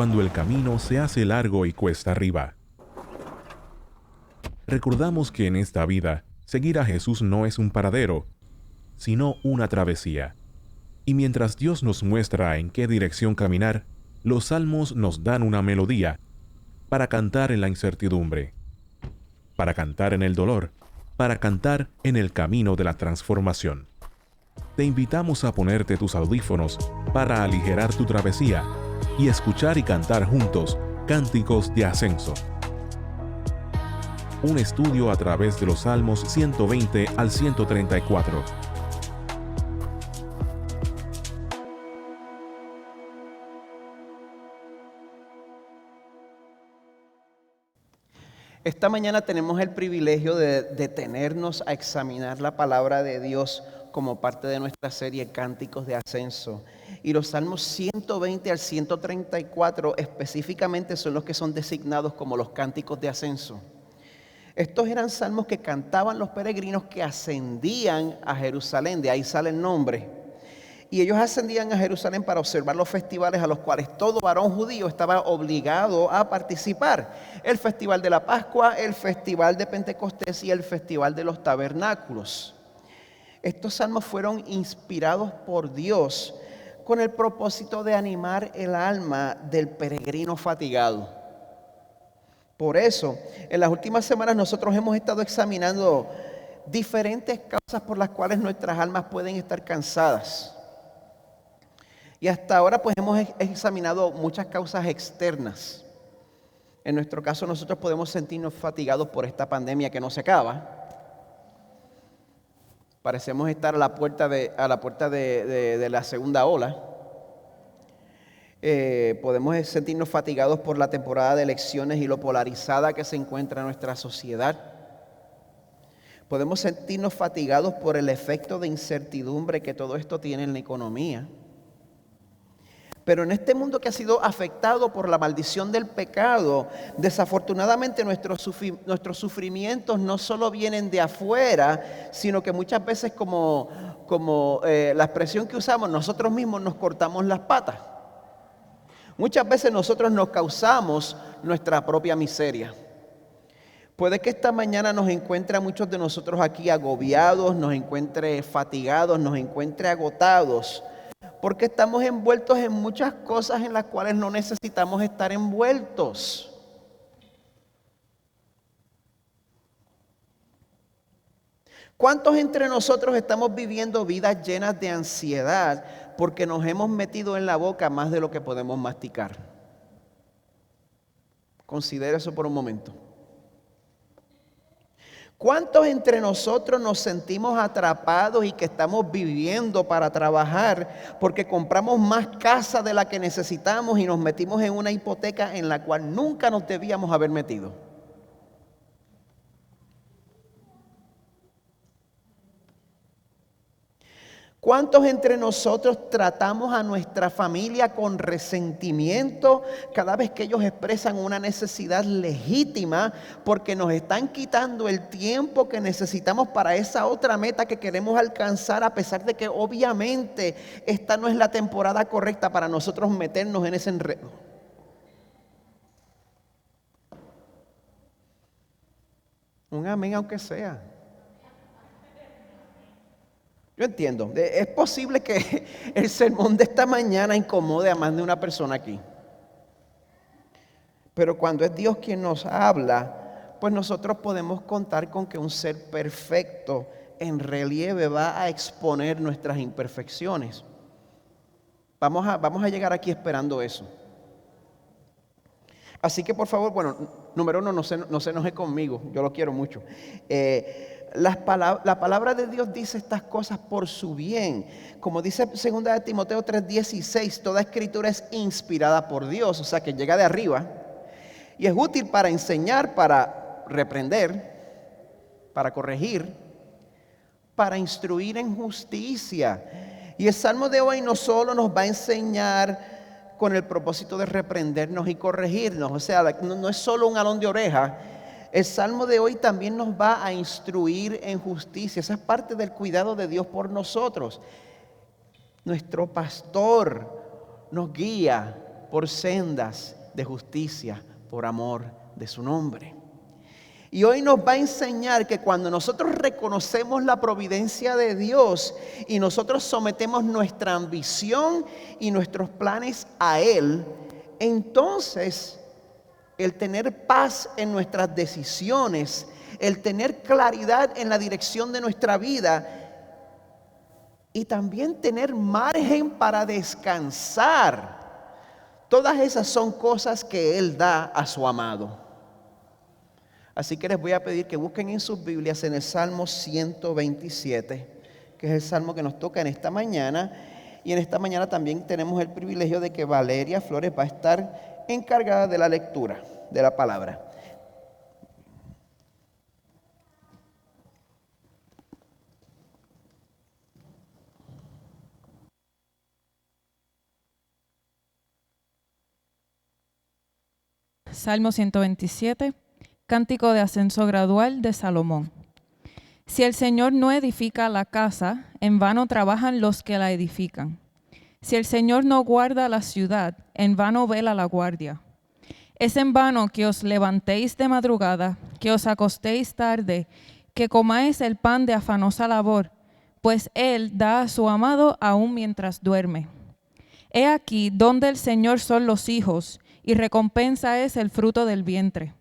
cuando el camino se hace largo y cuesta arriba. Recordamos que en esta vida, seguir a Jesús no es un paradero, sino una travesía. Y mientras Dios nos muestra en qué dirección caminar, los salmos nos dan una melodía para cantar en la incertidumbre, para cantar en el dolor, para cantar en el camino de la transformación. Te invitamos a ponerte tus audífonos para aligerar tu travesía y escuchar y cantar juntos cánticos de ascenso. Un estudio a través de los Salmos 120 al 134. Esta mañana tenemos el privilegio de detenernos a examinar la palabra de Dios como parte de nuestra serie Cánticos de Ascenso. Y los Salmos 120 al 134 específicamente son los que son designados como los Cánticos de Ascenso. Estos eran salmos que cantaban los peregrinos que ascendían a Jerusalén, de ahí sale el nombre. Y ellos ascendían a Jerusalén para observar los festivales a los cuales todo varón judío estaba obligado a participar. El festival de la Pascua, el festival de Pentecostés y el festival de los tabernáculos. Estos salmos fueron inspirados por Dios con el propósito de animar el alma del peregrino fatigado. Por eso, en las últimas semanas nosotros hemos estado examinando diferentes causas por las cuales nuestras almas pueden estar cansadas. Y hasta ahora pues hemos examinado muchas causas externas. En nuestro caso nosotros podemos sentirnos fatigados por esta pandemia que no se acaba. Parecemos estar a la puerta de la segunda ola. Podemos sentirnos fatigados por la temporada de elecciones y lo polarizada que se encuentra nuestra sociedad. Podemos sentirnos fatigados por el efecto de incertidumbre que todo esto tiene en la economía. Pero en este mundo que ha sido afectado por la maldición del pecado, desafortunadamente nuestros sufrimientos no solo vienen de afuera, sino que muchas veces como la expresión que usamos, nosotros mismos nos cortamos las patas. Muchas veces nosotros nos causamos nuestra propia miseria. Puede que esta mañana nos encuentre a muchos de nosotros aquí agobiados, nos encuentre fatigados, nos encuentre agotados, porque estamos envueltos en muchas cosas en las cuales no necesitamos estar envueltos. ¿Cuántos entre nosotros estamos viviendo vidas llenas de ansiedad porque nos hemos metido en la boca más de lo que podemos masticar? Considera eso por un momento. ¿Cuántos entre nosotros nos sentimos atrapados y que estamos viviendo para trabajar porque compramos más casa de la que necesitamos y nos metimos en una hipoteca en la cual nunca nos debíamos haber metido? ¿Cuántos entre nosotros tratamos a nuestra familia con resentimiento cada vez que ellos expresan una necesidad legítima porque nos están quitando el tiempo que necesitamos para esa otra meta que queremos alcanzar, a pesar de que obviamente esta no es la temporada correcta para nosotros meternos en ese enredo? Un amén aunque sea. Yo entiendo, es posible que el sermón de esta mañana incomode a más de una persona aquí. Pero cuando es Dios quien nos habla, pues nosotros podemos contar con que un ser perfecto en relieve va a exponer nuestras imperfecciones. Vamos a llegar aquí esperando eso. Así que por favor, número uno, no se enoje conmigo, yo lo quiero mucho. La palabra de Dios dice estas cosas por su bien. Como dice 2 de Timoteo 3:16, toda escritura es inspirada por Dios, o sea que llega de arriba. Y es útil para enseñar, para reprender, para corregir, para instruir en justicia. Y el Salmo de hoy no solo nos va a enseñar con el propósito de reprendernos y corregirnos, o sea, no es solo un jalón de oreja. El Salmo de hoy también nos va a instruir en justicia. Esa es parte del cuidado de Dios por nosotros. Nuestro pastor nos guía por sendas de justicia, por amor de su nombre. Y hoy nos va a enseñar que cuando nosotros reconocemos la providencia de Dios y nosotros sometemos nuestra ambición y nuestros planes a Él, entonces el tener paz en nuestras decisiones, el tener claridad en la dirección de nuestra vida y también tener margen para descansar, todas esas son cosas que Él da a su amado. Así que les voy a pedir que busquen en sus Biblias en el Salmo 127, que es el salmo que nos toca en esta mañana. Y en esta mañana también tenemos el privilegio de que Valeria Flores va a estar encargada de la lectura de la palabra. Salmo 127, Cántico de ascenso gradual de Salomón. Si el Señor no edifica la casa, en vano trabajan los que la edifican. Si el Señor no guarda la ciudad, en vano vela la guardia. Es en vano que os levantéis de madrugada, que os acostéis tarde, que comáis el pan de afanosa labor, pues Él da a su amado aún mientras duerme. He aquí donde el Señor son los hijos, y recompensa es el fruto del vientre.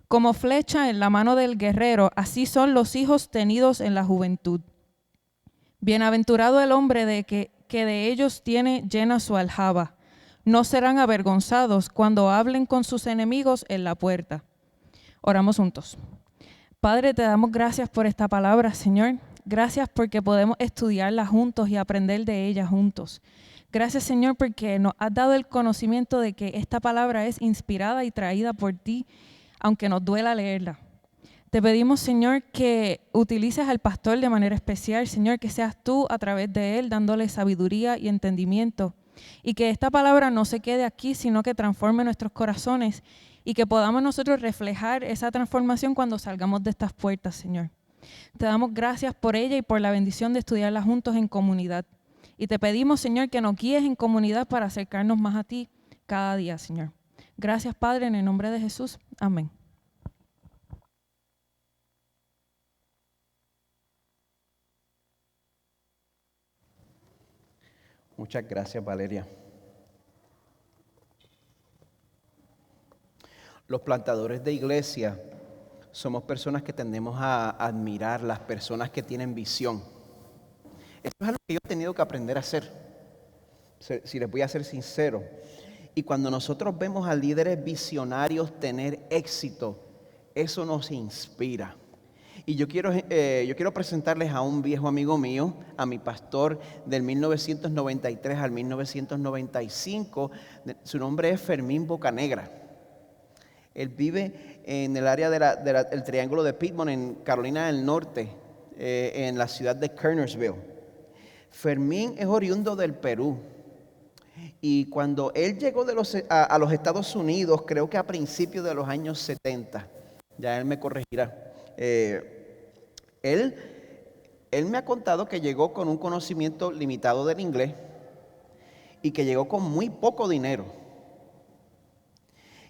Como flecha en la mano del guerrero, así son los hijos tenidos en la juventud. Bienaventurado el hombre que de ellos tiene llena su aljaba. No serán avergonzados cuando hablen con sus enemigos en la puerta. Oramos juntos. Padre, te damos gracias por esta palabra, Señor. Gracias porque podemos estudiarla juntos y aprender de ella juntos. Gracias, Señor, porque nos has dado el conocimiento de que esta palabra es inspirada y traída por ti, aunque nos duela leerla. Te pedimos, Señor, que utilices al pastor de manera especial, Señor, que seas tú a través de él dándole sabiduría y entendimiento, y que esta palabra no se quede aquí, sino que transforme nuestros corazones y que podamos nosotros reflejar esa transformación cuando salgamos de estas puertas, Señor. Te damos gracias por ella y por la bendición de estudiarla juntos en comunidad. Y te pedimos, Señor, que nos guíes en comunidad para acercarnos más a ti cada día, Señor. Gracias, Padre, en el nombre de Jesús. Amén. Muchas gracias, Valeria. Los plantadores de iglesia somos personas que tendemos a admirar las personas que tienen visión. Esto es algo que yo he tenido que aprender a hacer, si les voy a ser sincero. Y cuando nosotros vemos a líderes visionarios tener éxito, eso nos inspira. Y yo quiero presentarles a un viejo amigo mío, a mi pastor del 1993 al 1995. Su nombre es Fermín Bocanegra. Él vive en el área del Triángulo de Piedmont, en Carolina del Norte, en la ciudad de Kernersville. Fermín es oriundo del Perú. Y cuando él llegó a los Estados Unidos, creo que a principios de los años 70, ya él me corregirá, él me ha contado que llegó con un conocimiento limitado del inglés y que llegó con muy poco dinero.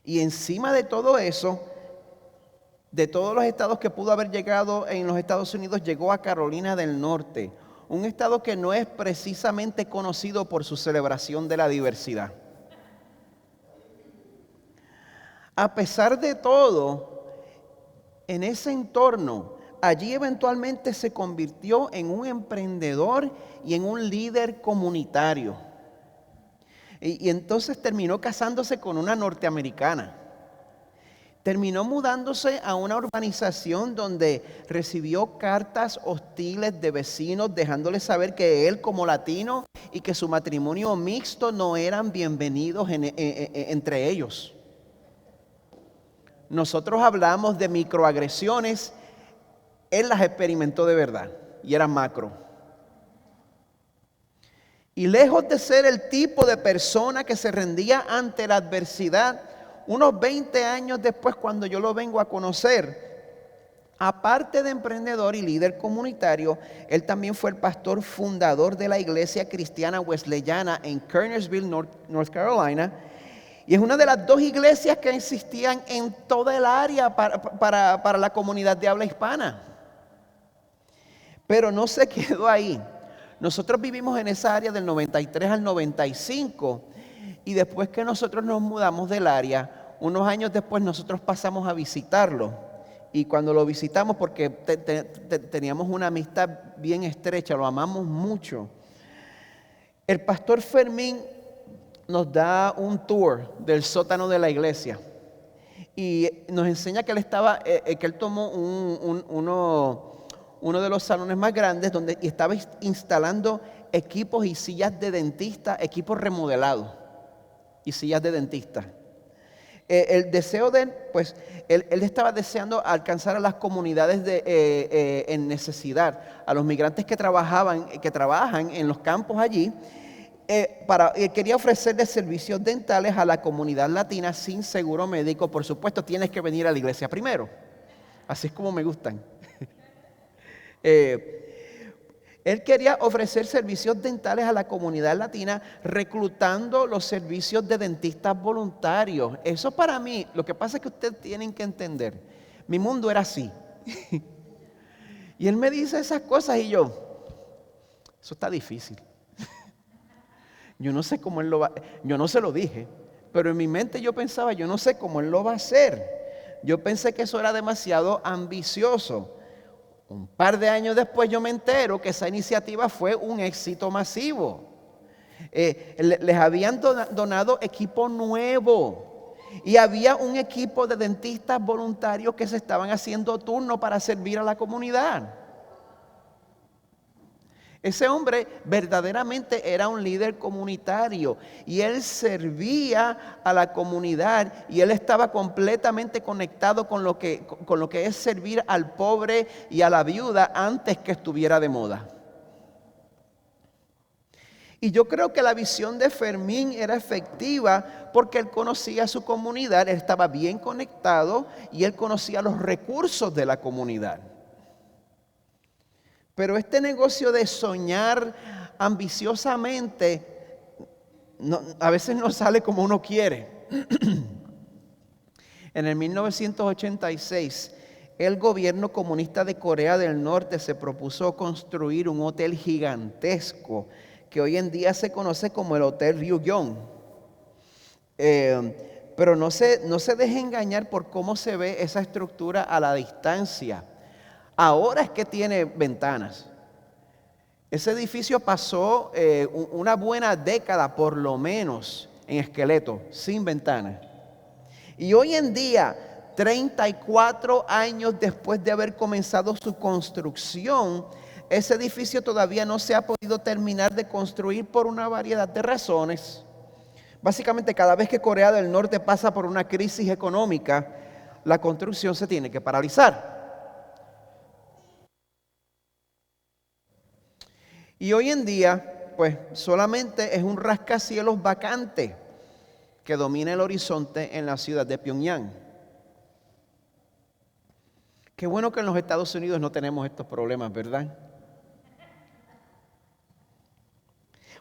Y encima de todo eso, de todos los estados que pudo haber llegado en los Estados Unidos, llegó a Carolina del Norte, un estado que no es precisamente conocido por su celebración de la diversidad. A pesar de todo, en ese entorno, allí eventualmente se convirtió en un emprendedor y en un líder comunitario. Y entonces terminó casándose con una norteamericana. Terminó mudándose a una urbanización donde recibió cartas hostiles de vecinos dejándoles saber que él como latino y que su matrimonio mixto no eran bienvenidos entre ellos. Nosotros hablamos de microagresiones, él las experimentó de verdad y eran macro. Y lejos de ser el tipo de persona que se rendía ante la adversidad, unos 20 años después, cuando yo lo vengo a conocer, aparte de emprendedor y líder comunitario, él también fue el pastor fundador de la iglesia cristiana wesleyana en Kernersville, North Carolina, Y es una de las 2 iglesias que existían en toda el área para la comunidad de habla hispana. Pero no se quedó ahí. Nosotros vivimos en esa área del 93 al 95 y después que nosotros nos mudamos del área, unos años después nosotros pasamos a visitarlo. Y cuando lo visitamos, porque teníamos una amistad bien estrecha, lo amamos mucho, el pastor Fermín nos da un tour del sótano de la iglesia y nos enseña que él tomó uno de los salones más grandes donde estaba instalando equipos y sillas de dentista, equipos remodelados y sillas de dentista. El deseo de él, pues, él estaba deseando alcanzar a las comunidades en necesidad, a los migrantes que trabajan en los campos allí, quería ofrecerles servicios dentales a la comunidad latina sin seguro médico. Por supuesto, tienes que venir a la iglesia primero. Así es como me gustan. Él quería ofrecer servicios dentales a la comunidad latina, reclutando los servicios de dentistas voluntarios. Eso para mí, lo que pasa es que ustedes tienen que entender, mi mundo era así. Y él me dice esas cosas y yo, eso está difícil. Yo no sé cómo él lo va, yo no se lo dije, pero en mi mente yo pensaba, yo no sé cómo él lo va a hacer. Yo pensé que eso era demasiado ambicioso. Un par de años después yo me entero que esa iniciativa fue un éxito masivo. Les habían donado equipo nuevo y había un equipo de dentistas voluntarios que se estaban haciendo turno para servir a la comunidad. Ese hombre verdaderamente era un líder comunitario y él servía a la comunidad y él estaba completamente conectado con lo que es servir al pobre y a la viuda antes que estuviera de moda. Y yo creo que la visión de Fermín era efectiva porque él conocía a su comunidad, él estaba bien conectado y él conocía los recursos de la comunidad. Pero este negocio de soñar ambiciosamente a veces no sale como uno quiere. En el 1986, el gobierno comunista de Corea del Norte se propuso construir un hotel gigantesco que hoy en día se conoce como el Hotel Ryugyong. Pero no se deje engañar por cómo se ve esa estructura a la distancia. Ahora es que tiene ventanas. Ese edificio pasó una buena década por lo menos en esqueleto, sin ventanas. Y hoy en día, 34 años después de haber comenzado su construcción, ese edificio todavía no se ha podido terminar de construir por una variedad de razones. Básicamente, cada vez que Corea del Norte pasa por una crisis económica, la construcción se tiene que paralizar. Y hoy en día, pues solamente es un rascacielos vacante que domina el horizonte en la ciudad de Pyongyang. Qué bueno que en los Estados Unidos no tenemos estos problemas, ¿verdad?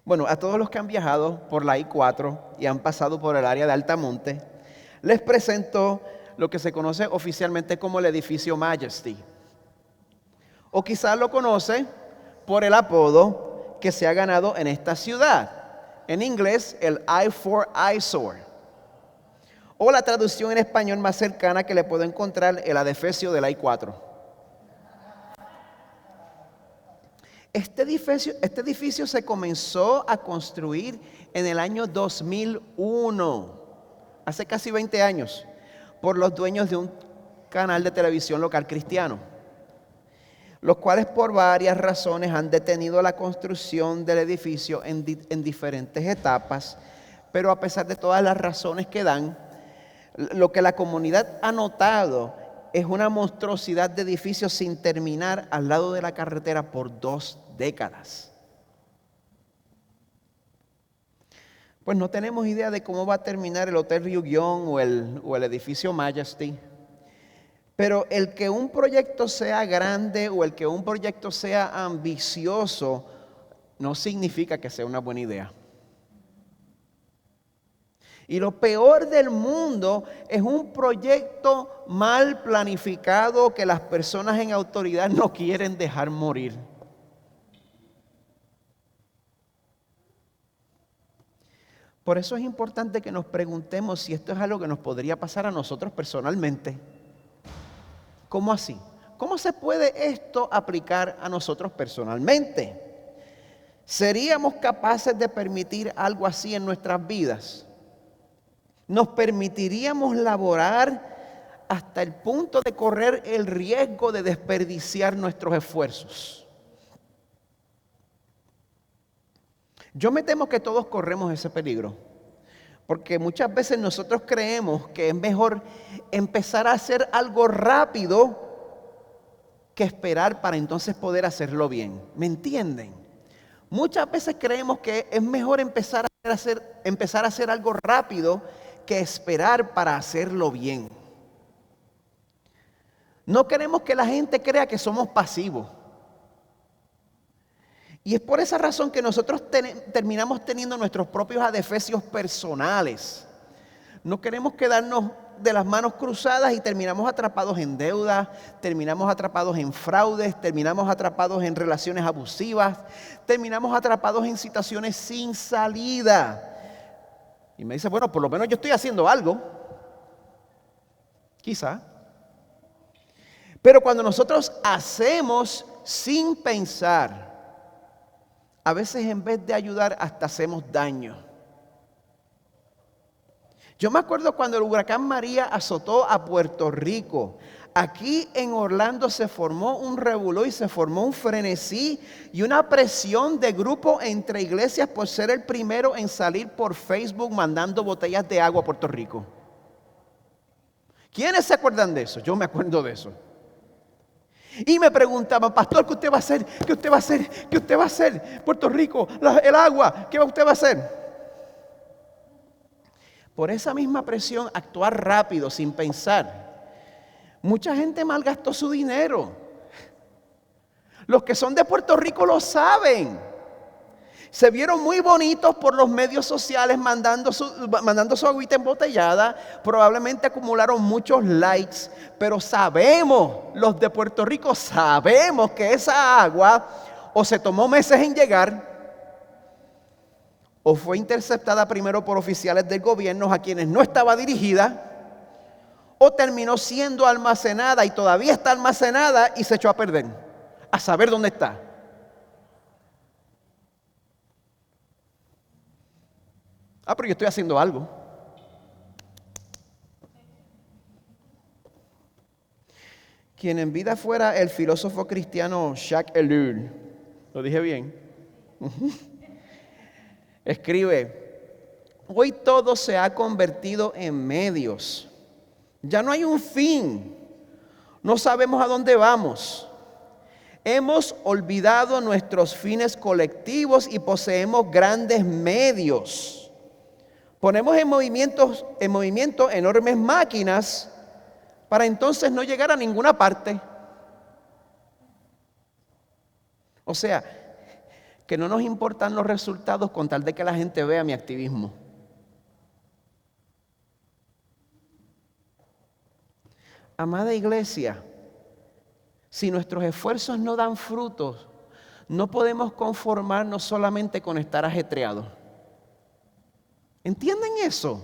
Bueno, a todos los que han viajado por la I-4 y han pasado por el área de Altamonte, les presento lo que se conoce oficialmente como el edificio Majesty. O quizás lo conoce por el apodo que se ha ganado en esta ciudad. En inglés, el I-4 eyesore. O la traducción en español más cercana que le puedo encontrar, el adefesio del I-4. Este edificio se comenzó a construir en el año 2001, hace casi 20 años, por los dueños de un canal de televisión local cristiano, los cuales por varias razones han detenido la construcción del edificio en diferentes etapas, pero a pesar de todas las razones que dan, lo que la comunidad ha notado es una monstruosidad de edificios sin terminar al lado de la carretera por 2 décadas. Pues no tenemos idea de cómo va a terminar el Hotel Ryugyong o el edificio Majesty. Pero el que un proyecto sea grande o el que un proyecto sea ambicioso no significa que sea una buena idea. Y lo peor del mundo es un proyecto mal planificado que las personas en autoridad no quieren dejar morir. Por eso es importante que nos preguntemos si esto es algo que nos podría pasar a nosotros personalmente. ¿Cómo así? ¿Cómo se puede esto aplicar a nosotros personalmente? ¿Seríamos capaces de permitir algo así en nuestras vidas? ¿Nos permitiríamos laborar hasta el punto de correr el riesgo de desperdiciar nuestros esfuerzos? Yo me temo que todos corremos ese peligro, porque muchas veces nosotros creemos que es mejor empezar a hacer algo rápido que esperar para entonces poder hacerlo bien. ¿Me entienden? Muchas veces creemos que es mejor empezar a hacer algo rápido que esperar para hacerlo bien. No queremos que la gente crea que somos pasivos. Y es por esa razón que nosotros terminamos teniendo nuestros propios adefesios personales. No queremos quedarnos de las manos cruzadas y terminamos atrapados en deudas, terminamos atrapados en fraudes, terminamos atrapados en relaciones abusivas, terminamos atrapados en situaciones sin salida. Y me dice, bueno, por lo menos yo estoy haciendo algo. Quizá. Pero cuando nosotros hacemos sin pensar, a veces en vez de ayudar hasta hacemos daño. Yo me acuerdo cuando el huracán María azotó a Puerto Rico. Aquí en Orlando se formó un revolú y se formó un frenesí y una presión de grupo entre iglesias por ser el primero en salir por Facebook mandando botellas de agua a Puerto Rico. ¿Quiénes se acuerdan de eso? Yo me acuerdo de eso. Y me preguntaban, pastor, ¿qué usted va a hacer? ¿Qué usted va a hacer? ¿Qué usted va a hacer? Puerto Rico, el agua, ¿qué usted va a hacer? Por esa misma presión, actuar rápido, sin pensar. Mucha gente malgastó su dinero. Los que son de Puerto Rico lo saben. Se vieron muy bonitos por los medios sociales mandando su agüita embotellada. Probablemente acumularon muchos likes. Pero sabemos, los de Puerto Rico sabemos que esa agua o se tomó meses en llegar, o fue interceptada primero por oficiales del gobierno a quienes no estaba dirigida, o terminó siendo almacenada y todavía está almacenada y se echó a perder. A saber dónde está. Pero yo estoy haciendo algo. Quien en vida fuera el filósofo cristiano Jacques Ellul, ¿lo dije bien? Escribe, hoy todo se ha convertido en medios. Ya no hay un fin. No sabemos a dónde vamos. Hemos olvidado nuestros fines colectivos y poseemos grandes medios. Ponemos en movimiento enormes máquinas para entonces no llegar a ninguna parte. O sea, que no nos importan los resultados con tal de que la gente vea mi activismo. Amada iglesia, si nuestros esfuerzos no dan frutos, no podemos conformarnos solamente con estar ajetreados. ¿Entienden eso?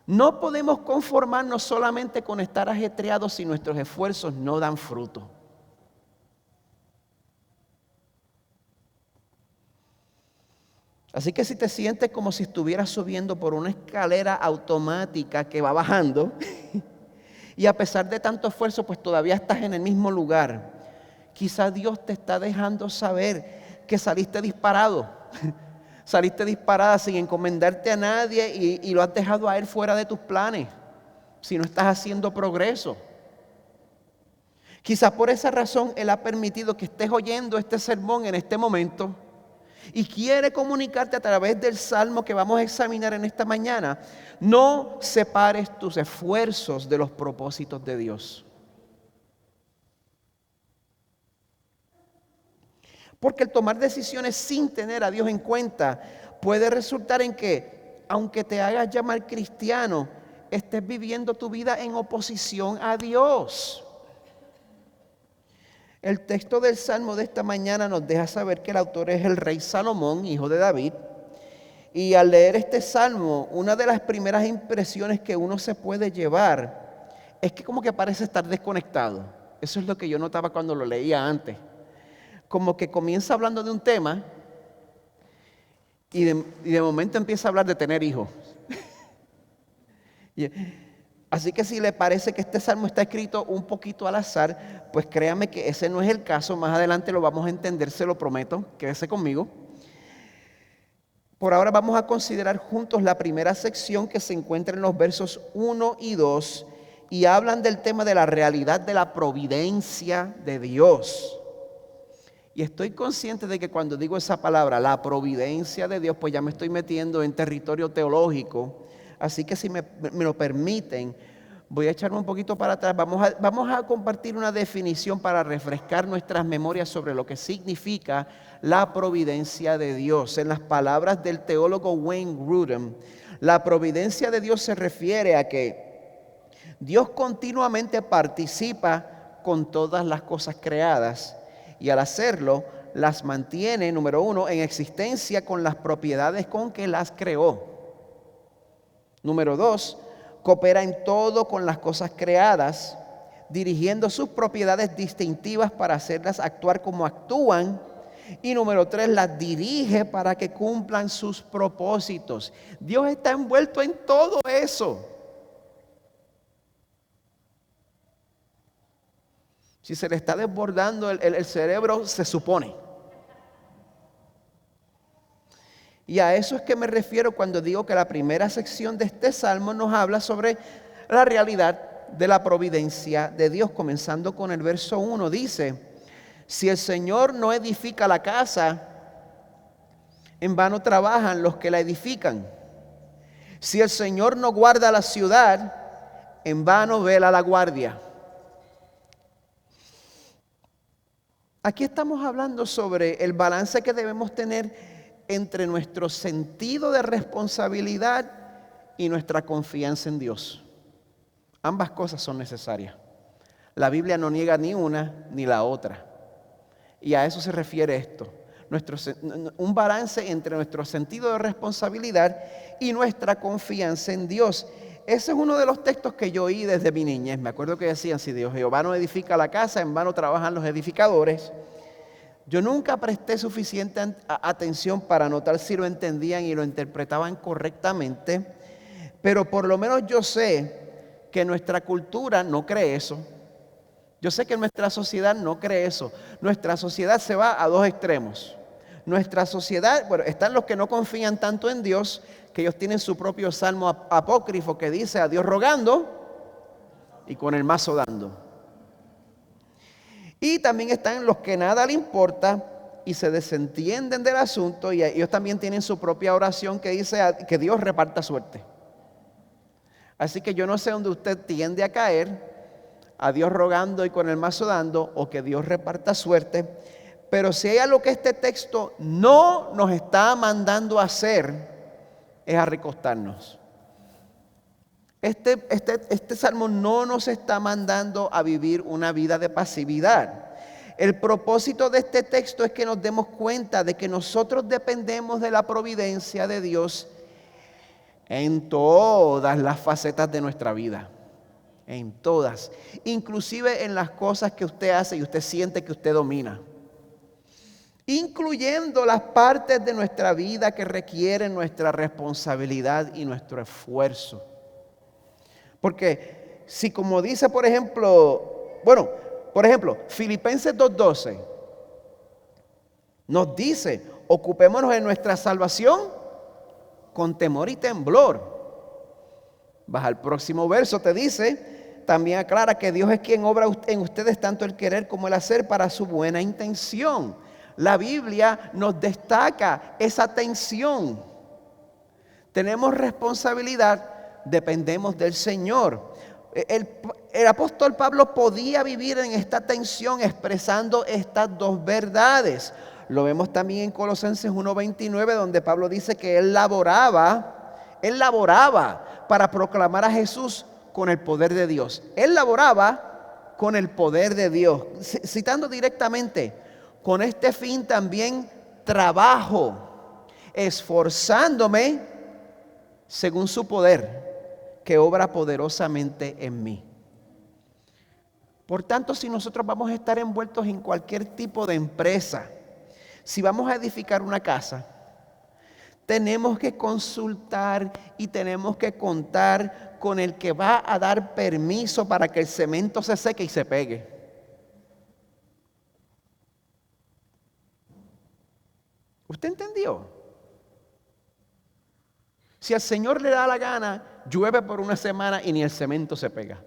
No podemos conformarnos solamente con estar ajetreados si nuestros esfuerzos no dan fruto. Así que si te sientes como si estuvieras subiendo por una escalera automática que va bajando y a pesar de tanto esfuerzo pues todavía estás en el mismo lugar, quizá Dios te está dejando saber que saliste disparado, saliste disparada sin encomendarte a nadie y lo has dejado a Él fuera de tus planes, si no estás haciendo progreso. Quizás por esa razón Él ha permitido que estés oyendo este sermón en este momento y quiere comunicarte a través del salmo que vamos a examinar en esta mañana. No separes tus esfuerzos de los propósitos de Dios. Porque el tomar decisiones sin tener a Dios en cuenta puede resultar en que aunque te hagas llamar cristiano, estés viviendo tu vida en oposición a Dios. El texto del Salmo de esta mañana nos deja saber que el autor es el rey Salomón, hijo de David. Y al leer este Salmo, una de las primeras impresiones que uno se puede llevar es que como que parece estar desconectado. Eso es lo que yo notaba cuando lo leía antes. Como que comienza hablando de un tema y de momento empieza a hablar de tener hijos. Así que si le parece que este salmo está escrito un poquito al azar, pues créame que ese no es el caso. Más adelante lo vamos a entender, se lo prometo. Quédese conmigo. Por ahora vamos a considerar juntos la primera sección que se encuentra en los versos 1 y 2 y hablan del tema de la realidad de la providencia de Dios. Y estoy consciente de que cuando digo esa palabra, la providencia de Dios, pues ya me estoy metiendo en territorio teológico. Así que si me lo permiten, voy a echarme un poquito para atrás. Vamos a compartir una definición para refrescar nuestras memorias sobre lo que significa la providencia de Dios. En las palabras del teólogo Wayne Grudem, la providencia de Dios se refiere a que Dios continuamente participa con todas las cosas creadas y al hacerlo las mantiene, número uno, en existencia con las propiedades con que las creó. Número 2, coopera en todo con las cosas creadas, dirigiendo sus propiedades distintivas para hacerlas actuar como actúan. Y número 3, las dirige para que cumplan sus propósitos. Dios está envuelto en todo eso. Si se le está desbordando el cerebro, se supone. Y a eso es que me refiero cuando digo que la primera sección de este salmo nos habla sobre la realidad de la providencia de Dios. Comenzando con el verso 1, dice: si el Señor no edifica la casa, en vano trabajan los que la edifican. Si el Señor no guarda la ciudad, en vano vela la guardia. Aquí estamos hablando sobre el balance que debemos tener entre nuestro sentido de responsabilidad y nuestra confianza en Dios. Ambas cosas son necesarias. La Biblia no niega ni una ni la otra. Y a eso se refiere esto. Un balance entre nuestro sentido de responsabilidad y nuestra confianza en Dios. Ese es uno de los textos que yo oí desde mi niñez. Me acuerdo que decían: si Dios Jehová no edifica la casa, en vano trabajan los edificadores. Yo nunca presté suficiente atención para notar si lo entendían y lo interpretaban correctamente, pero por lo menos yo sé que nuestra cultura no cree eso. Yo sé que nuestra sociedad no cree eso. Nuestra sociedad se va a dos extremos. Nuestra sociedad, bueno, están los que no confían tanto en Dios, que ellos tienen su propio salmo apócrifo que dice: a Dios rogando y con el mazo dando. Y también están los que nada le importa y se desentienden del asunto, y ellos también tienen su propia oración que dice que Dios reparta suerte. Así que yo no sé dónde usted tiende a caer, a Dios rogando y con el mazo dando, o que Dios reparta suerte. Pero si hay algo que este texto no nos está mandando a hacer, es a recostarnos. Este salmo no nos está mandando a vivir una vida de pasividad. El propósito de este texto es que nos demos cuenta de que nosotros dependemos de la providencia de Dios en todas las facetas de nuestra vida. En todas. Inclusive en las cosas que usted hace y usted siente que usted domina. Incluyendo las partes de nuestra vida que requieren nuestra responsabilidad y nuestro esfuerzo. Porque si, como dice por ejemplo, Filipenses 2:12 nos dice: ocupémonos en nuestra salvación con temor y temblor. Vas al próximo verso, te dice, también aclara que Dios es quien obra en ustedes tanto el querer como el hacer para su buena intención. La Biblia nos destaca esa tensión. Tenemos responsabilidad, dependemos del Señor. El apóstol Pablo podía vivir en esta tensión expresando estas dos verdades. Lo vemos también en Colosenses 1:29, donde Pablo dice que él laboraba Él laboraba para proclamar a Jesús con el poder de Dios. Él laboraba con el poder de Dios. Citando directamente, con este fin también trabajo, esforzándome según su poder, que obra poderosamente en mí. Por tanto, si nosotros vamos a estar envueltos en cualquier tipo de empresa, si vamos a edificar una casa, tenemos que consultar y tenemos que contar con el que va a dar permiso para que el cemento se seque y se pegue. ¿Usted entendió? Si al Señor le da la gana, llueve por una semana y ni el cemento se pega.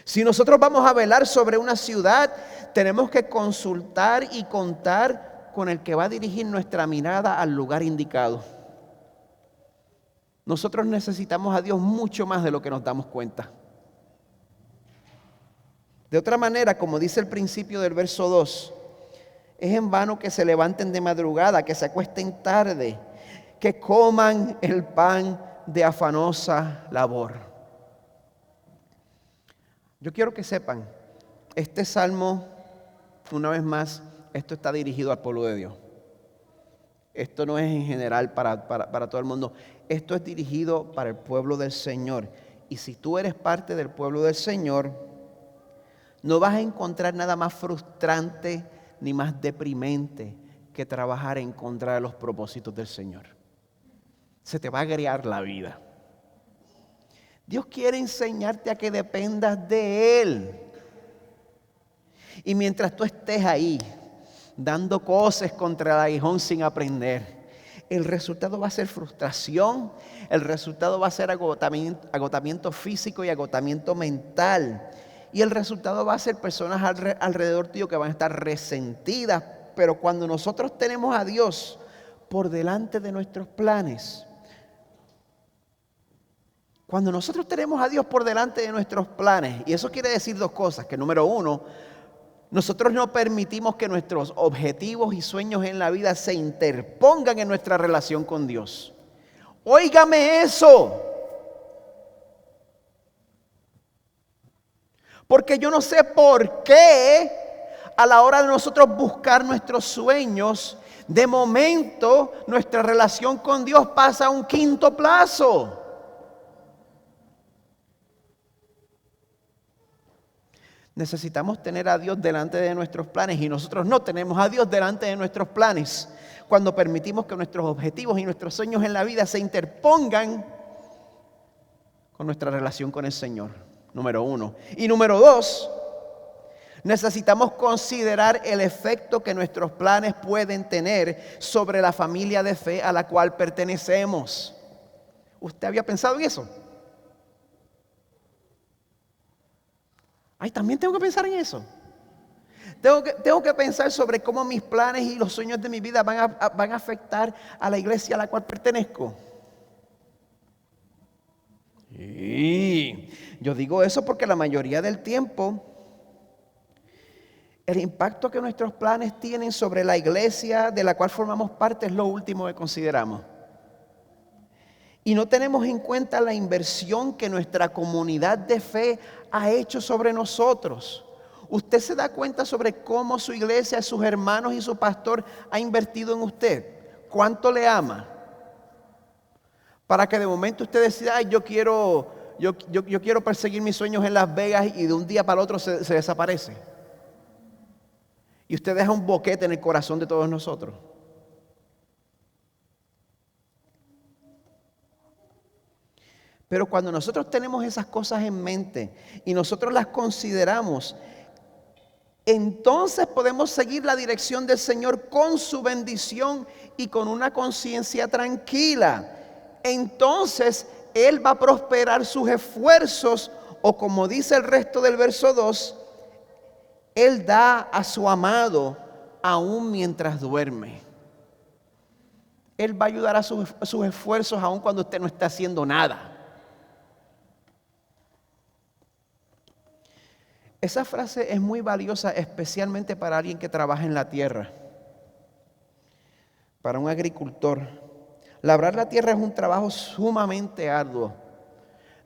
Si nosotros vamos a velar sobre una ciudad, tenemos que consultar y contar con el que va a dirigir nuestra mirada al lugar indicado. Nosotros necesitamos a Dios mucho más de lo que nos damos cuenta. De otra manera, como dice el principio del verso 2, es en vano que se levanten de madrugada, que se acuesten tarde, que coman el pan de afanosa labor. Yo quiero que sepan, este salmo, una vez más, esto está dirigido al pueblo de Dios. Esto no es en general para todo el mundo. Esto es dirigido para el pueblo del Señor. Y si tú eres parte del pueblo del Señor, no vas a encontrar nada más frustrante ni más deprimente que trabajar en contra de los propósitos del Señor. Se te va a agriar la vida. Dios quiere enseñarte a que dependas de Él. Y mientras tú estés ahí, dando cosas contra el aguijón sin aprender, el resultado va a ser frustración, el resultado va a ser agotamiento físico y agotamiento mental. Y el resultado va a ser personas alrededor tuyo que van a estar resentidas. Pero cuando nosotros tenemos a Dios por delante de nuestros planes, cuando nosotros tenemos a Dios por delante de nuestros planes, y eso quiere decir dos cosas, que número uno, nosotros no permitimos que nuestros objetivos y sueños en la vida se interpongan en nuestra relación con Dios. Óigame eso. Porque yo no sé por qué a la hora de nosotros buscar nuestros sueños, de momento nuestra relación con Dios pasa a un quinto plazo. Necesitamos tener a Dios delante de nuestros planes y nosotros no tenemos a Dios delante de nuestros planes cuando permitimos que nuestros objetivos y nuestros sueños en la vida se interpongan con nuestra relación con el Señor, número uno. Y número dos, necesitamos considerar el efecto que nuestros planes pueden tener sobre la familia de fe a la cual pertenecemos. ¿Usted había pensado en eso? Ay, también tengo que pensar en eso. Tengo que pensar sobre cómo mis planes y los sueños de mi vida van a afectar a la iglesia a la cual pertenezco. Y yo digo eso porque la mayoría del tiempo el impacto que nuestros planes tienen sobre la iglesia de la cual formamos parte es lo último que consideramos. Y no tenemos en cuenta la inversión que nuestra comunidad de fe ha hecho sobre nosotros. Usted se da cuenta sobre cómo su iglesia, sus hermanos y su pastor ha invertido en usted. ¿Cuánto le ama? Para que de momento usted decida, ay, yo quiero perseguir mis sueños en Las Vegas y de un día para el otro se desaparece. Y usted deja un boquete en el corazón de todos nosotros. Pero cuando nosotros tenemos esas cosas en mente y nosotros las consideramos, entonces podemos seguir la dirección del Señor con su bendición y con una conciencia tranquila. Entonces Él va a prosperar sus esfuerzos, o como dice el resto del verso 2, Él da a su amado aún mientras duerme. Él va a ayudar a sus esfuerzos aún cuando usted no está haciendo nada. Esa frase es muy valiosa, especialmente para alguien que trabaja en la tierra. para un agricultor. Labrar la tierra es un trabajo sumamente arduo.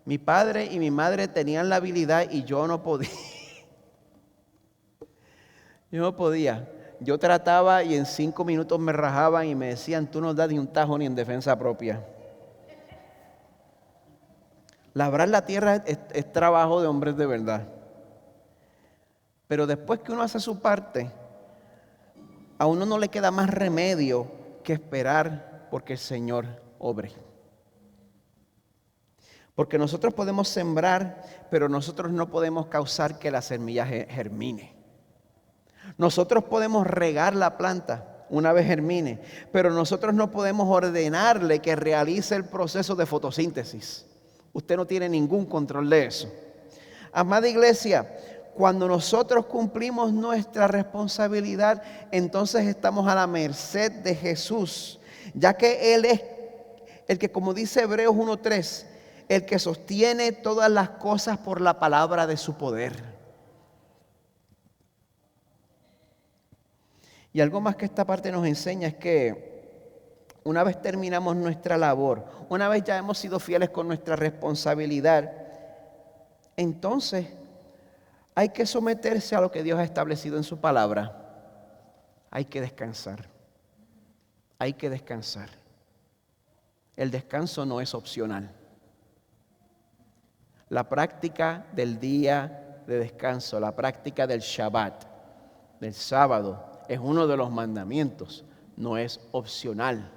Mi padre y mi madre tenían la habilidad y yo no podía. Yo no podía. Yo trataba y en 5 minutos me rajaban y me decían, tú no das ni un tajo ni en defensa propia. Labrar la tierra es trabajo de hombres de verdad. Pero después que uno hace su parte, a uno no le queda más remedio que esperar porque el Señor obre. Porque nosotros podemos sembrar, pero nosotros no podemos causar que la semilla germine. Nosotros podemos regar la planta una vez germine, pero nosotros no podemos ordenarle que realice el proceso de fotosíntesis. Usted no tiene ningún control de eso. Amada iglesia, cuando nosotros cumplimos nuestra responsabilidad, entonces estamos a la merced de Jesús, ya que Él es el que, como dice Hebreos 1:3, el que sostiene todas las cosas por la palabra de su poder. Y algo más que esta parte nos enseña es que una vez terminamos nuestra labor, una vez ya hemos sido fieles con nuestra responsabilidad, entonces hay que someterse a lo que Dios ha establecido en su palabra. Hay que descansar. Hay que descansar. El descanso no es opcional. La práctica del día de descanso, la práctica del Shabbat, del sábado, es uno de los mandamientos, no es opcional.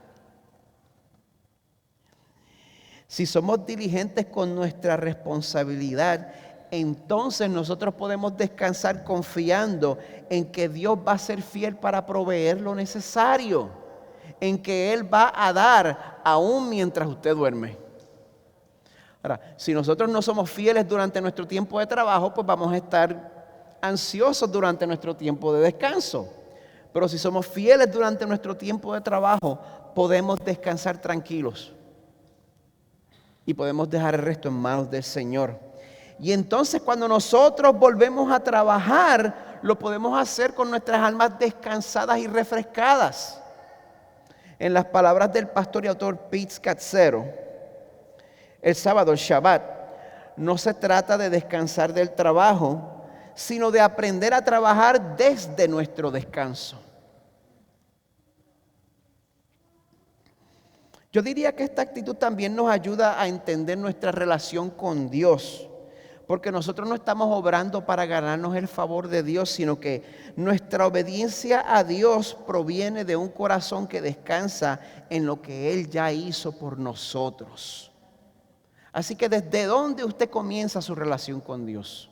Si somos diligentes con nuestra responsabilidad, entonces nosotros podemos descansar confiando en que Dios va a ser fiel para proveer lo necesario, en que Él va a dar aún mientras usted duerme. Ahora, si nosotros no somos fieles durante nuestro tiempo de trabajo, pues vamos a estar ansiosos durante nuestro tiempo de descanso. Pero si somos fieles durante nuestro tiempo de trabajo, podemos descansar tranquilos y podemos dejar el resto en manos del Señor. Y entonces cuando nosotros volvemos a trabajar, lo podemos hacer con nuestras almas descansadas y refrescadas. En las palabras del pastor y autor Pete Scazzero, el sábado, el Shabbat, no se trata de descansar del trabajo, sino de aprender a trabajar desde nuestro descanso. Yo diría que esta actitud también nos ayuda a entender nuestra relación con Dios, porque nosotros no estamos obrando para ganarnos el favor de Dios, sino que nuestra obediencia a Dios proviene de un corazón que descansa en lo que Él ya hizo por nosotros. Así que ¿desde dónde usted comienza su relación con Dios?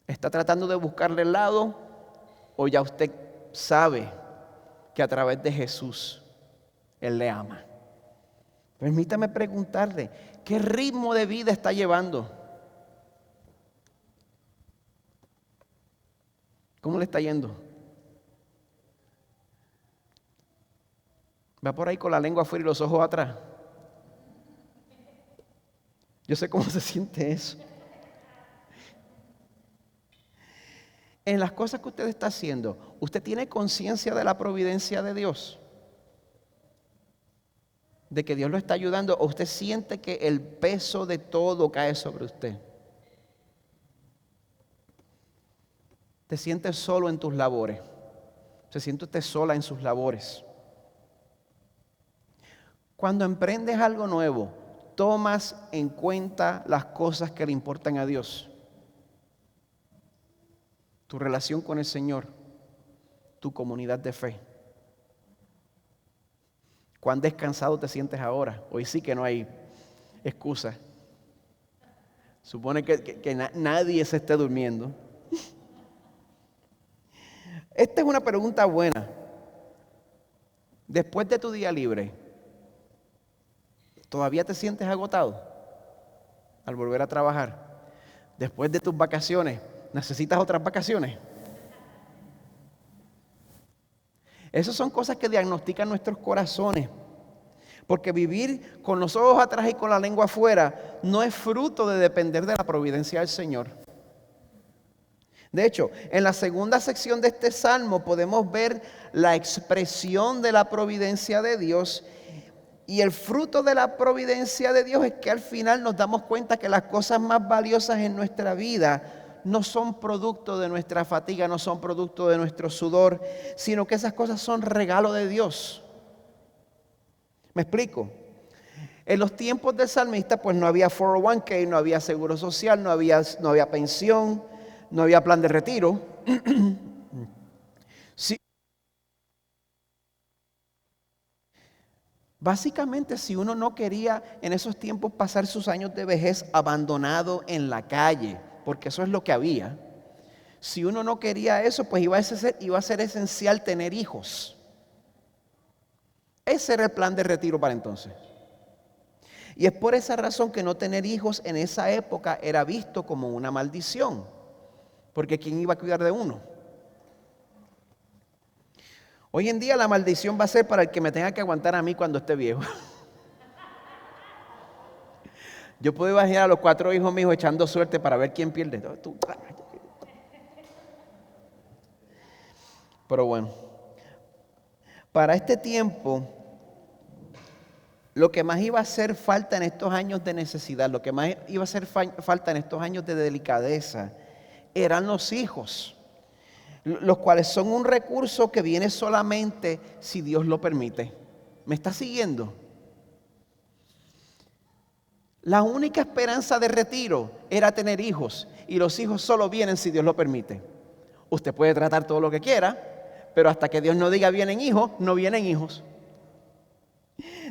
¿Está tratando de buscarle el lado o ya usted sabe que a través de Jesús Él le ama? Permítame preguntarle, ¿qué ritmo de vida está llevando? ¿Cómo le está yendo? ¿Va por ahí con la lengua afuera y los ojos atrás? Yo sé cómo se siente eso. En las cosas que usted está haciendo, ¿usted tiene conciencia de la providencia de Dios? ¿De que Dios lo está ayudando? ¿O usted siente que el peso de todo cae sobre usted? ¿Te sientes solo en tus labores? ¿Se siente usted sola en sus labores? Cuando emprendes algo nuevo, ¿tomas en cuenta las cosas que le importan a Dios? Tu relación con el Señor, tu comunidad de fe. ¿Cuán descansado te sientes ahora? Hoy sí que no hay excusa. Supone que nadie se esté durmiendo. Esta es una pregunta buena. Después de tu día libre, ¿todavía te sientes agotado al volver a trabajar? Después de tus vacaciones, ¿necesitas otras vacaciones? Esas son cosas que diagnostican nuestros corazones. Porque vivir con los ojos atrás y con la lengua afuera no es fruto de depender de la providencia del Señor. De hecho, en la segunda sección de este salmo podemos ver la expresión de la providencia de Dios. Y el fruto de la providencia de Dios es que al final nos damos cuenta que las cosas más valiosas en nuestra vida no son producto de nuestra fatiga, no son producto de nuestro sudor, sino que esas cosas son regalo de Dios. ¿Me explico? En los tiempos del salmista pues no había 401k, no había seguro social, no había pensión, no había plan de retiro. Sí. Básicamente, si uno no quería en esos tiempos pasar sus años de vejez abandonado en la calle, porque eso es lo que había, si uno no quería eso, pues iba a ser esencial tener hijos. Ese era el plan de retiro para entonces. Y es por esa razón que no tener hijos en esa época era visto como una maldición, porque ¿quién iba a cuidar de uno? Hoy en día la maldición va a ser para el que me tenga que aguantar a mí cuando esté viejo. Yo puedo imaginar a los 4 hijos míos echando suerte para ver quién pierde. Pero bueno, para este tiempo, lo que más iba a hacer falta en estos años de necesidad, lo que más iba a hacer falta en estos años de delicadeza, eran los hijos, los cuales son un recurso que viene solamente si Dios lo permite. ¿Me está siguiendo? La única esperanza de retiro era tener hijos, y los hijos solo vienen si Dios lo permite. Usted puede tratar todo lo que quiera, pero hasta que Dios no diga vienen hijos, no vienen hijos.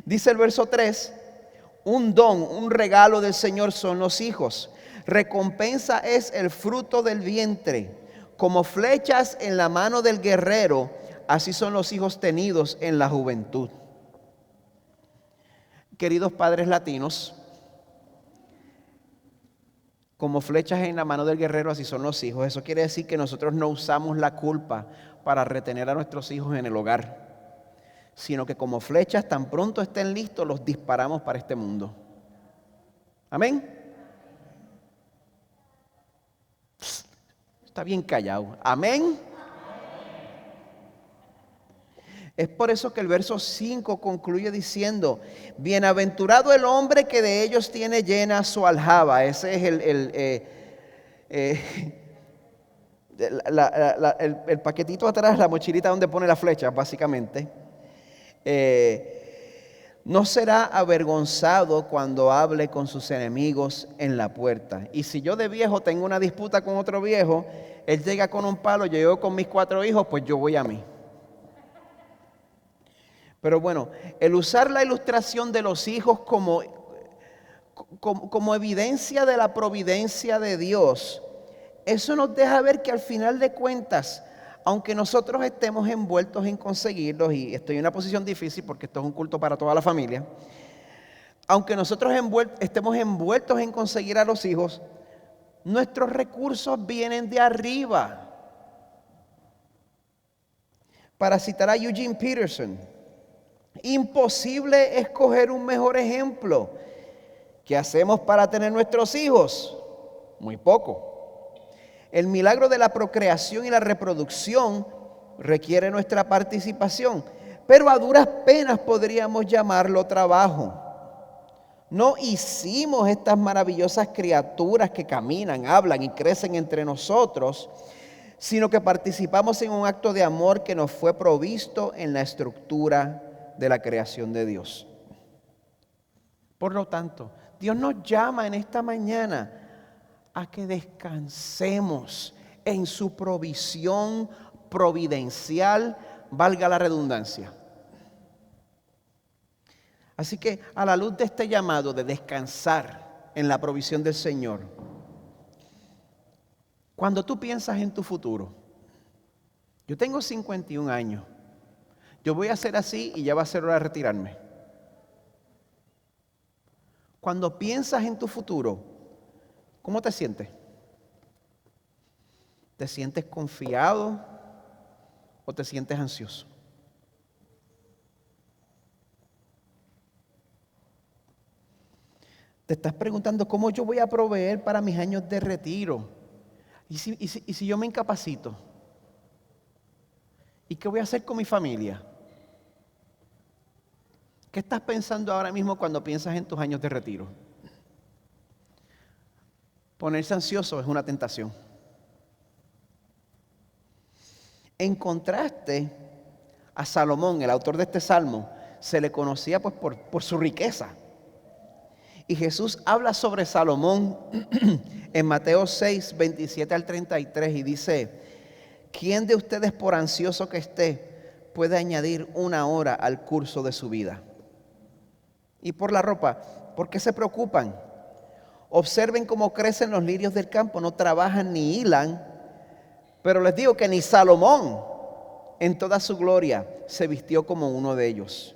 Dice el verso 3, un don, un regalo del Señor son los hijos. Recompensa es el fruto del vientre. Como flechas en la mano del guerrero, así son los hijos tenidos en la juventud. Queridos padres latinos, como flechas en la mano del guerrero, así son los hijos. Eso quiere decir que nosotros no usamos la culpa para retener a nuestros hijos en el hogar, sino que como flechas, tan pronto estén listos, los disparamos para este mundo. Amén. Está bien callado. Amén. Es por eso que el verso 5 concluye diciendo: bienaventurado el hombre que de ellos tiene llena su aljaba. Ese es el paquetito atrás, la mochilita donde pone la flecha, básicamente. No será avergonzado cuando hable con sus enemigos en la puerta. Y si yo de viejo tengo una disputa con otro viejo, él llega con un palo, yo llego con mis 4 hijos, pues yo voy a mí. Pero bueno, el usar la ilustración de los hijos como evidencia de la providencia de Dios, eso nos deja ver que al final de cuentas, aunque nosotros estemos envueltos en conseguirlos, y estoy en una posición difícil porque esto es un culto para toda la familia, aunque nosotros estemos envueltos en conseguir a los hijos, nuestros recursos vienen de arriba. Para citar a Eugene Peterson, imposible escoger un mejor ejemplo. ¿Qué hacemos para tener nuestros hijos? Muy poco. El milagro de la procreación y la reproducción requiere nuestra participación, pero a duras penas podríamos llamarlo trabajo. No hicimos estas maravillosas criaturas que caminan, hablan y crecen entre nosotros, sino que participamos en un acto de amor que nos fue provisto en la estructura de la creación de Dios. Por lo tanto, Dios nos llama en esta mañana a que descansemos en su provisión providencial, valga la redundancia. Así que a la luz de este llamado de descansar en la provisión del Señor, cuando tú piensas en tu futuro, yo tengo 51 años, yo voy a ser así y ya va a ser hora de retirarme. Cuando piensas en tu futuro, ¿cómo te sientes? ¿Te sientes confiado o te sientes ansioso? Te estás preguntando cómo yo voy a proveer para mis años de retiro. ¿Y si yo me incapacito? ¿Y qué voy a hacer con mi familia? ¿Qué estás pensando ahora mismo cuando piensas en tus años de retiro? Ponerse ansioso es una tentación. En contraste a Salomón, el autor de este salmo, se le conocía pues por su riqueza. Y Jesús habla sobre Salomón en Mateo 6, 27 al 33 y dice: ¿quién de ustedes, por ansioso que esté, puede añadir una hora al curso de su vida? Y por la ropa, ¿por qué se preocupan? Observen cómo crecen los lirios del campo, no trabajan ni hilan, pero les digo que ni Salomón en toda su gloria se vistió como uno de ellos.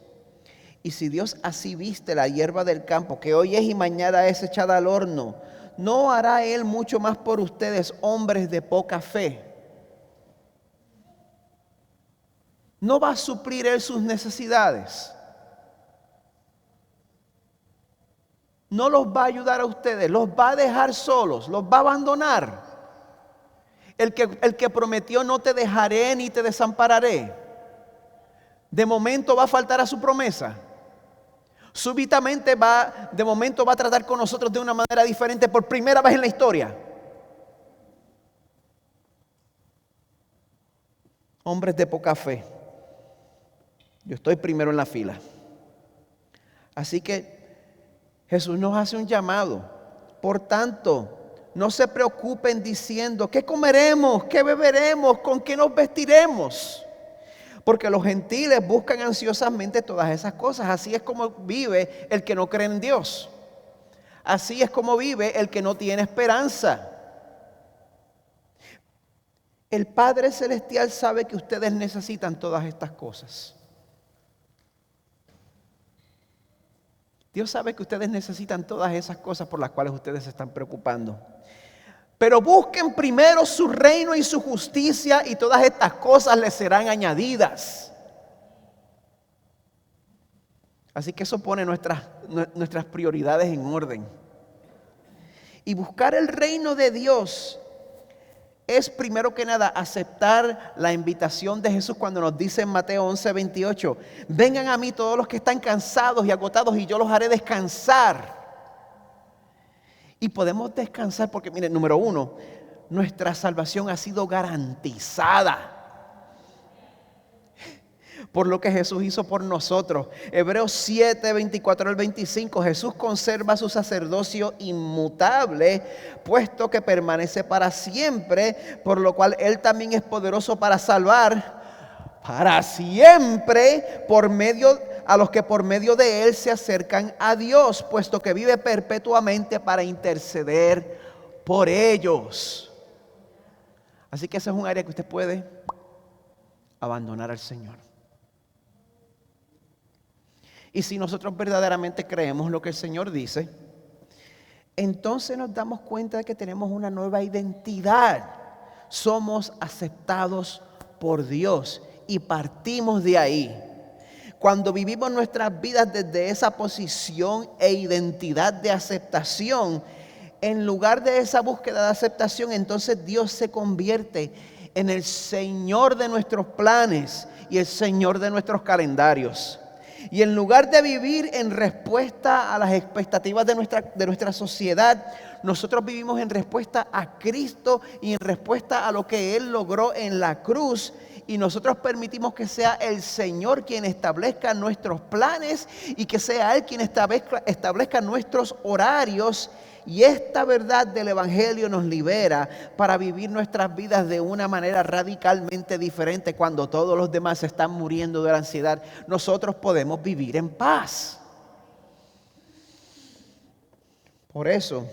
Y si Dios así viste la hierba del campo, que hoy es y mañana es echada al horno, ¿no hará Él mucho más por ustedes, hombres de poca fe? ¿No va a suplir Él sus necesidades? ¿No los va a ayudar a ustedes? ¿Los va a dejar solos? ¿Los va a abandonar? El que prometió: no te dejaré ni te desampararé, de momento va a faltar a su promesa. Súbitamente de momento va a tratar con nosotros de una manera diferente por primera vez en la historia. Hombres de poca fe. Yo estoy primero en la fila. Así que Jesús nos hace un llamado. Por tanto, no se preocupen diciendo: ¿qué comeremos? ¿Qué beberemos? ¿Con qué nos vestiremos? Porque los gentiles buscan ansiosamente todas esas cosas. Así es como vive el que no cree en Dios. Así es como vive el que no tiene esperanza. El Padre Celestial sabe que ustedes necesitan todas estas cosas. Dios sabe que ustedes necesitan todas esas cosas por las cuales ustedes se están preocupando. Pero busquen primero su reino y su justicia, y todas estas cosas les serán añadidas. Así que eso pone nuestras prioridades en orden. Y buscar el reino de Dios es, primero que nada, aceptar la invitación de Jesús cuando nos dice en Mateo 11, 28: vengan a mí todos los que están cansados y agotados, y yo los haré descansar. Y podemos descansar porque, miren, número uno, nuestra salvación ha sido garantizada por lo que Jesús hizo por nosotros. Hebreos 7, 24 al 25, Jesús conserva su sacerdocio inmutable, puesto que permanece para siempre, por lo cual Él también es poderoso para salvar para siempre a los que por medio de Él se acercan a Dios, puesto que vive perpetuamente para interceder por ellos. Así que ese es un área que usted puede abandonar al Señor. Y si nosotros verdaderamente creemos lo que el Señor dice, entonces nos damos cuenta de que tenemos una nueva identidad. Somos aceptados por Dios y partimos de ahí. Cuando vivimos nuestras vidas desde esa posición e identidad de aceptación, en lugar de esa búsqueda de aceptación, entonces Dios se convierte en el Señor de nuestros planes y el Señor de nuestros calendarios. Y en lugar de vivir en respuesta a las expectativas de nuestra sociedad, nosotros vivimos en respuesta a Cristo y en respuesta a lo que Él logró en la cruz. Y nosotros permitimos que sea el Señor quien establezca nuestros planes y que sea Él quien establezca nuestros horarios. Y esta verdad del Evangelio nos libera para vivir nuestras vidas de una manera radicalmente diferente. Cuando todos los demás están muriendo de la ansiedad, nosotros podemos vivir en paz. Por eso,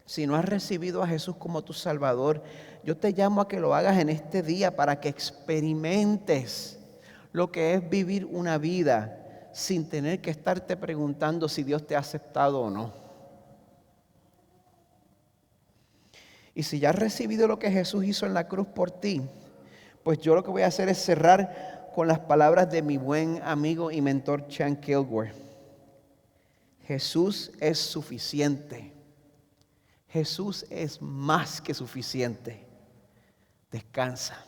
si no has recibido a Jesús como tu Salvador, yo te llamo a que lo hagas en este día para que experimentes lo que es vivir una vida sin tener que estarte preguntando si Dios te ha aceptado o no. Y si ya has recibido lo que Jesús hizo en la cruz por ti, pues yo lo que voy a hacer es cerrar con las palabras de mi buen amigo y mentor Chan Kilgore. Jesús es suficiente. Jesús es más que suficiente. Descansa.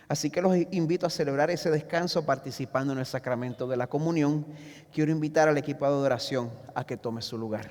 Así que los invito a celebrar ese descanso participando en el sacramento de la comunión. Quiero invitar al equipo de adoración a que tome su lugar.